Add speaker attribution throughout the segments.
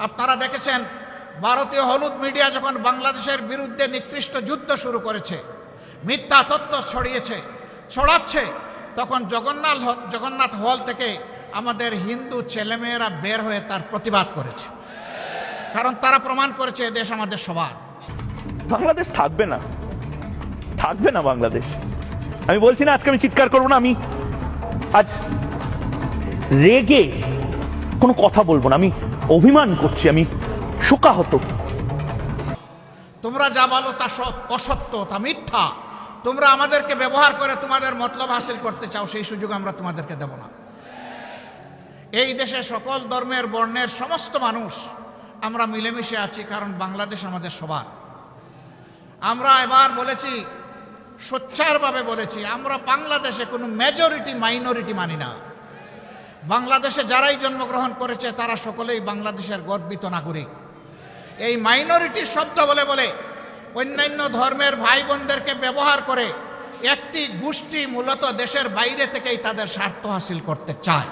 Speaker 1: আপনারা দেখেছেন ভারতীয় হলুদ মিডিয়া যখন বাংলাদেশের বিরুদ্ধে নিকৃষ্ট যুদ্ধ শুরু করেছে, মিথ্যা তথ্য ছড়াচ্ছে, তখন জগন্নাথ হল থেকে আমাদের হিন্দু ছেলেমেয়েরা বের হয়ে তার প্রতিবাদ করেছে, কারণ তারা প্রমাণ করেছে এদেশ আমাদের সবার।
Speaker 2: বাংলাদেশ থাকবে না বাংলাদেশ। আমি বলছি না আজকে আমি চিৎকার করবো না, আমি আজ রেগে কোনো কথা বলবো না, আমি অভিমান করছি, আমি শোকাহত।
Speaker 1: তোমরা যা বলো তা অসত্য, তা মিথ্যা। তোমরা আমাদেরকে ব্যবহার করে তোমাদের মতলব হাসিল করতে চাও, সেই সুযোগ আমরা তোমাদেরকে দেব না। এই দেশে সকল ধর্মের বর্ণের সমস্ত মানুষ আমরা মিলেমিশে আছি, কারণ বাংলাদেশ আমাদের সবার। আমরা এবার বলেছি, সোচ্চারভাবে বলেছি, আমরা বাংলাদেশে কোনো মেজরিটি মাইনরিটি মানি না। বাংলাদেশে যারাই জন্মগ্রহণ করেছে তারা সকলেই বাংলাদেশের গর্বিত নাগরিক। এই মাইনরিটি শব্দ বলে বলে অন্যান্য ধর্মের ভাই বোনদেরকে ব্যবহার করে একটি গোষ্ঠী মূলত দেশের বাইরে থেকেই তাদের স্বার্থ হাসিল করতে চায়।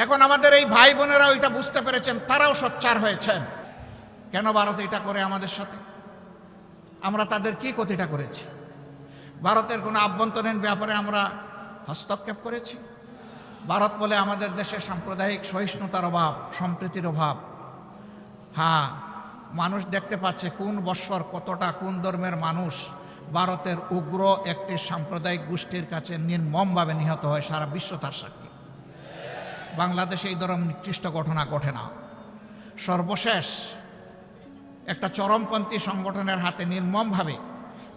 Speaker 1: এখন আমাদের এই ভাই বোনেরাও এটা বুঝতে পেরেছেন, তারাও সোচ্চার হয়েছেন। কেন ভারত এটা করে আমাদের সাথে? আমরা তাদের কি ক্ষতিটা করেছি? ভারতের কোনো আভ্যন্তরীণ ব্যাপারে আমরা হস্তক্ষেপ করেছি? ভারত বলে আমাদের দেশে সাম্প্রদায়িক সহিষ্ণুতার অভাব, সম্প্রীতির অভাব। হ্যাঁ, মানুষ দেখতে পাচ্ছে কোন বৎসর কতটা কোন ধর্মের মানুষ ভারতের উগ্র একটি সাম্প্রদায়িক গোষ্ঠীর কাছে নির্মমভাবে নিহত হয়, সারা বিশ্ব তার সাক্ষী। বাংলাদেশে এই ধরনের নিকৃষ্ট ঘটনা ঘটে না। সর্বশেষ একটা চরমপন্থী সংগঠনের হাতে নির্মমভাবে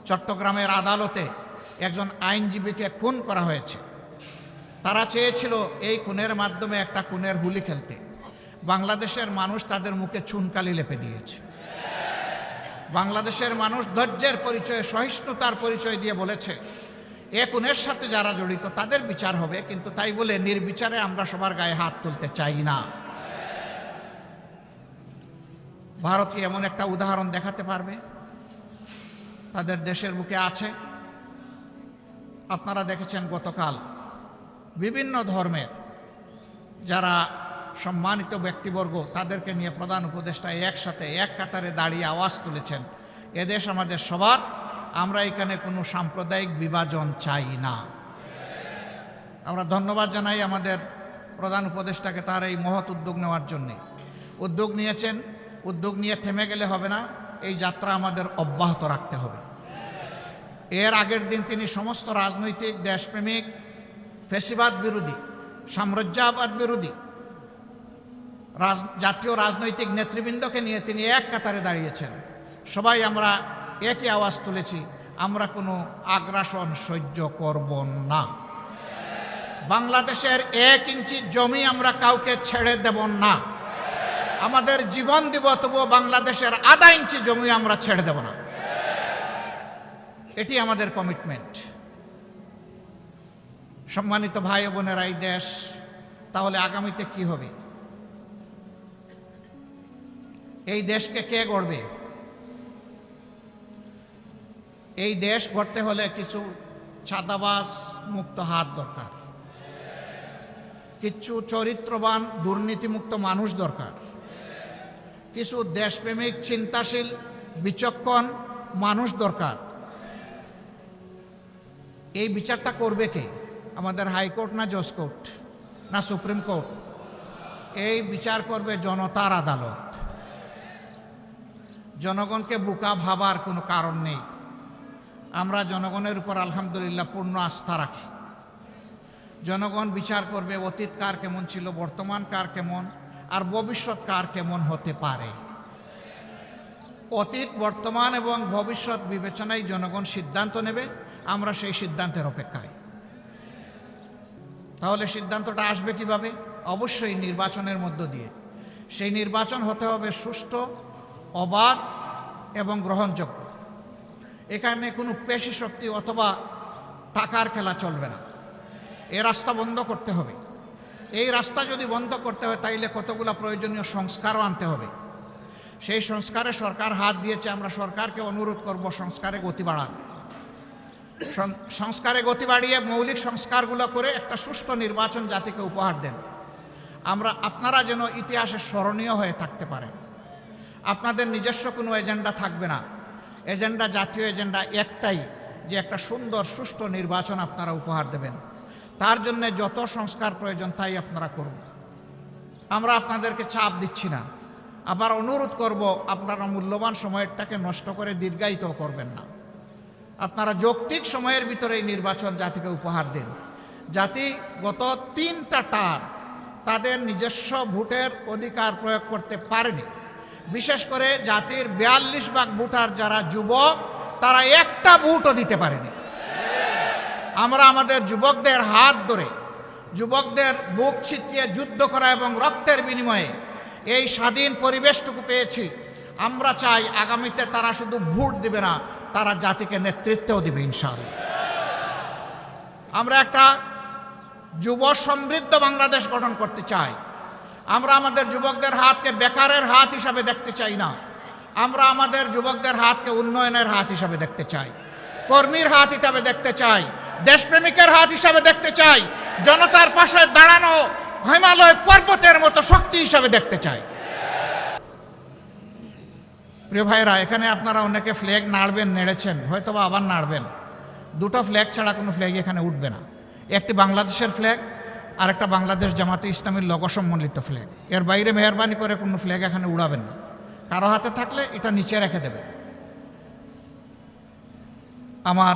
Speaker 1: চট্টগ্রামের আদালতে একজন আইনজীবীকে খুন করা হয়েছে। তারা চেয়েছিল এই খুনের মাধ্যমে একটা খুনের হুলি খেলতে। বাংলাদেশের মানুষ তাদের মুখে চুনকালি লেপে দিয়েছে। বাংলাদেশের মানুষ ধৈর্যের পরিচয়, সহিষ্ণুতার পরিচয় দিয়ে বলেছে এ খুনের সাথে যারা জড়িত তাদের বিচার হবে, কিন্তু তাই বলে নির্বিচারে আমরা সবার গায়ে হাত তুলতে চাই না। ভারত কি এমন একটা উদাহরণ দেখাতে পারবে? তাদের দেশের বুকে আছে। আপনারা দেখেছেন গতকাল বিভিন্ন ধর্মের যারা সম্মানিত ব্যক্তিবর্গ তাদেরকে নিয়ে প্রধান উপদেষ্টা একসাথে এক কাতারে দাঁড়িয়ে আওয়াজ তুলেছেন, এদেশ আমাদের সবার, আমরা এখানে কোনো সাম্প্রদায়িক বিভাজন চাই না। আমরা ধন্যবাদ জানাই আমাদের প্রধান উপদেষ্টাকে তার এই মহৎ উদ্যোগ নেওয়ার জন্যে। উদ্যোগ নিয়েছেন, উদ্যোগ নিয়ে থেমে গেলে হবে না, এই যাত্রা আমাদের অব্যাহত রাখতে হবে। এর আগের দিন তিনি সমস্ত রাজনৈতিক, দেশপ্রেমিক, ফ্যাসিবাদ বিরোধী, সাম্রাজ্যবাদ বিরোধী জাতীয় রাজনৈতিক নেতৃবৃন্দকে নিয়ে তিনি এক কাতারে দাঁড়িয়েছেন। সবাই আমরা একই আওয়াজ তুলেছি, আমরা কোনো আগ্রাসন সহ্য করব না। বাংলাদেশের 1 ইঞ্চি জমি আমরা কাউকে ছেড়ে দেব না। আমাদের জীবন দিব, তবুও বাংলাদেশের আধা ইঞ্চি জমি আমরা ছেড়ে দেব না। এটি আমাদের কমিটমেন্ট। সম্মানিত ভাই ও বোনেরা, এই দেশ তাহলে আগামীতে কি হবে? এই দেশকে কে গড়বে? এই দেশ গড়তে হলে কিছু ছাদাবাজ মুক্ত হাত দরকার, কিছু চরিত্রবান দুর্নীতিমুক্ত মানুষ দরকার, কিছু দেশপ্রেমিক, চিন্তাশীল, বিচক্ষণ মানুষ দরকার। এই বিচারটা করবে কে? আমাদের হাইকোর্ট না জজ কোর্ট না সুপ্রিম কোর্ট? এই বিচার করবে জনতার আদালত। জনগণকে বোকা ভাবার কোনো কারণ নেই। আমরা জনগণের উপর আলহামদুলিল্লাহ পূর্ণ আস্থা রাখি। জনগণ বিচার করবে অতীত কার কেমন ছিল, বর্তমান কার কেমন, আর ভবিষ্যৎ কার কেমন হতে পারে। অতীত, বর্তমান এবং ভবিষ্যৎ বিবেচনায় জনগণ সিদ্ধান্ত নেবে। আমরা সেই সিদ্ধান্তের অপেক্ষায়। তাহলে সিদ্ধান্তটা আসবে কিভাবে? অবশ্যই নির্বাচনের মধ্য দিয়ে। সেই নির্বাচন হতে হবে সুষ্ঠু, অবাধ এবং গ্রহণযোগ্য। এখানে কোনো পেশি শক্তি অথবা টাকার খেলা চলবে না। এই রাস্তা বন্ধ করতে হবে। এই রাস্তা যদি বন্ধ করতে হয় তাইলে কতগুলো প্রয়োজনীয় সংস্কারও আনতে হবে। সেই সংস্কারে সরকার হাত দিয়েছে। আমরা সরকারকে অনুরোধ করব সংস্কারে গতি বাড়ান। সংস্কারে গতি বাড়িয়ে মৌলিক সংস্কারগুলো করে একটা সুষ্ঠু নির্বাচন জাতিকে উপহার দেন। আপনারা যেন ইতিহাসে স্মরণীয় হয়ে থাকতে পারেন। আপনাদের নিজস্ব কোনো এজেন্ডা থাকবে না। এজেন্ডা, জাতীয় এজেন্ডা একটাই, যে একটা সুন্দর সুষ্ঠু নির্বাচন আপনারা উপহার দেবেন। তার জন্য যত সংস্কার প্রয়োজন তাই আপনারা করুন। আমরা আপনাদেরকে চাপ দিচ্ছি না। আবার অনুরোধ করব, আপনারা মূল্যবান সময়টাকে নষ্ট করে দীর্ঘায়িত করবেন না। আপনারা যৌক্তিক সময়ের ভিতরে এই নির্বাচন জাতিকে উপহার দিন। জাতি গত 3টা টার্ম তাদের নিজস্ব ভোটের অধিকার প্রয়োগ করতে পারেনি। বিশেষ করে জাতির 42 ভাগ ভোটার যারা যুবক, তারা একটা ভোটও দিতে পারেনি। আমরা আমাদের যুবকদের হাত ধরে, যুবকদের বুক ছিটিয়ে যুদ্ধ করা এবং রক্তের বিনিময়ে এই স্বাধীন পরিবেশটুকু পেয়েছি। আমরা চাই আগামীতে তারা শুধু ভোট দিবে না, তারা জাতিকে নেতৃত্বও দিবে ইনশাআল্লাহ। আমরা একটা যুব সমৃদ্ধ বাংলাদেশ গঠন করতে চাই। আমরা আমাদের যুবকদের হাতকে বেকারের হাত হিসাবে দেখতে চাই না। আমরা আমাদের যুবকদের হাতকে উন্নয়নের হাত হিসাবে দেখতে চাই, কর্মীর হাত হিসাবে দেখতে চাই, দেশপ্রেমিকের হাত হিসাবে দেখতে চাই, জনতার পাশে দাঁড়ানো হিমালয় পর্বতের মতো শক্তি হিসাবে দেখতে চাই। প্রিয় ভাইরা, এখানে আপনারা অনেকে ফ্ল্যাগ নাড়বেন, নেড়েছেন, হয়তো বা আবার নাড়বেন। 2টো ফ্ল্যাগ ছাড়া কোনো ফ্ল্যাগ এখানে উঠবে না। একটি বাংলাদেশের ফ্ল্যাগ, আর একটা বাংলাদেশ জামাতে ইসলামীর লোগো সম্বলিত ফ্ল্যাগ। এর বাইরে মেহরবানি করে কোনো ফ্ল্যাগ এখানে উড়াবেন না। কারো হাতে থাকলে এটা নিচে রেখে দেবেন। আমার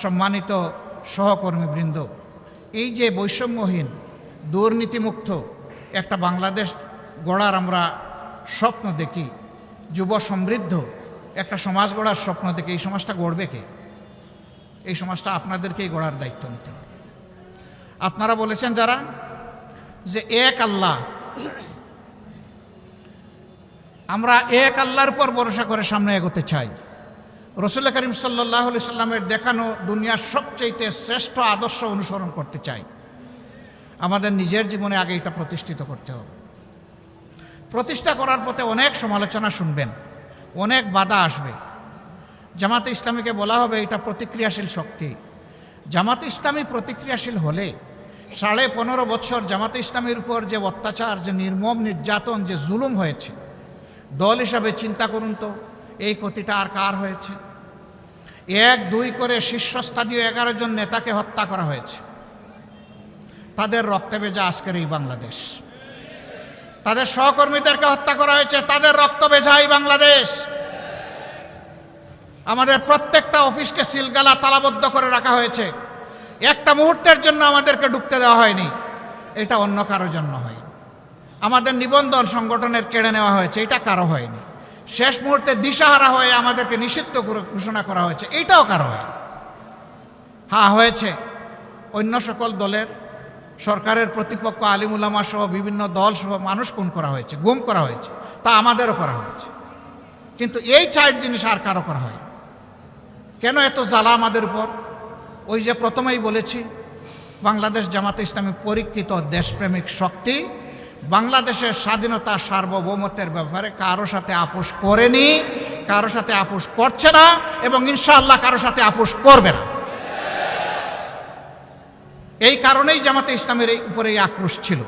Speaker 1: সম্মানিত সহকর্মীবৃন্দ, এই যে বৈষম্যহীন, দুর্নীতিমুক্ত একটা বাংলাদেশ গড়ার আমরা স্বপ্ন দেখি, যুব সমৃদ্ধ একটা সমাজ গড়ার স্বপ্ন দেখি, এই সমাজটা গড়বে কে? এই সমাজটা আপনাদেরকেই গড়ার দায়িত্ব নিতে হবে। আপনারা বলেছেন যারা, যে এক আল্লাহ, আমরা এক আল্লাহর উপর ভরসা করে সামনে এগোতে চাই। রাসূল করিম সাল্লাল্লাহু আলাইহি সাল্লামের দেখানো দুনিয়ার সবচেয়ে শ্রেষ্ঠ আদর্শ অনুসরণ করতে চাই। আমাদের নিজের জীবনে আগে এটা প্রতিষ্ঠিত করতে হবে। প্রতিষ্ঠা করার পথে অনেক সমালোচনা শুনবেন, অনেক বাধা আসবে। জামাতে ইসলামীকে বলা হবে এটা প্রতিক্রিয়াশীল শক্তি। জামাতে ইসলামী প্রতিক্রিয়াশীল হলে 15.5 বছর জামাতে ইসলামীর উপর যে অত্যাচার, যে নির্মম নির্যাতন, যে জুলুম হয়েছে, দল হিসাবে চিন্তা করুন তো এই ক্ষতিটা আর কার হয়েছে? 1-2 করে শীর্ষস্থানীয় 11 জন নেতাকে হত্যা করা হয়েছে। তাদের রক্তে ভেজা আজকের এই বাংলাদেশ। তাদের সহকর্মীদেরকে হত্যা করা হয়েছে, তাদের রক্ত ভেজা এই বাংলাদেশ। আমাদের প্রত্যেকটা অফিসকে সিলগালা তালাবদ্ধ করে রাখা হয়েছে। একটা মুহূর্তের জন্য আমাদেরকে ঢুকতে দেওয়া হয়নি, এটা অন্য কারোর জন্য হয়। আমাদের নিবন্ধন সংগঠনের কেড়ে নেওয়া হয়েছে, এটা কারো হয়নি। শেষ মুহূর্তে দিশাহারা হয়ে আমাদেরকে নিষিদ্ধ ঘোষণা করা হয়েছে, এইটাও কারো হয়। হ্যাঁ, হয়েছে অন্য সকল দলের, সরকারের প্রতিপক্ষ আলিম উলামা সহ বিভিন্ন দল সহ মানুষ খুন করা হয়েছে, গুম করা হয়েছে, তা আমাদেরও করা হয়েছে। কিন্তু এই 4 জিনিস আর কারো করা হয়। কেন এত জ্বালা আমাদের উপর? ওই যে প্রথমেই বলেছি, বাংলাদেশ জামাতে ইসলামী পরীক্ষিত দেশপ্রেমিক শক্তি। বাংলাদেশের স্বাধীনতা, সার্বভৌমত্বের ব্যাপারে কারো সাথে আপোষ করেনি, কারো সাথে আপোষ করছে না, এবং ইনশাআল্লাহ কারো সাথে আপোষ করবে না। এই কারণেই জামাতে ইসলামের উপরে এই আক্রোশ ছিল।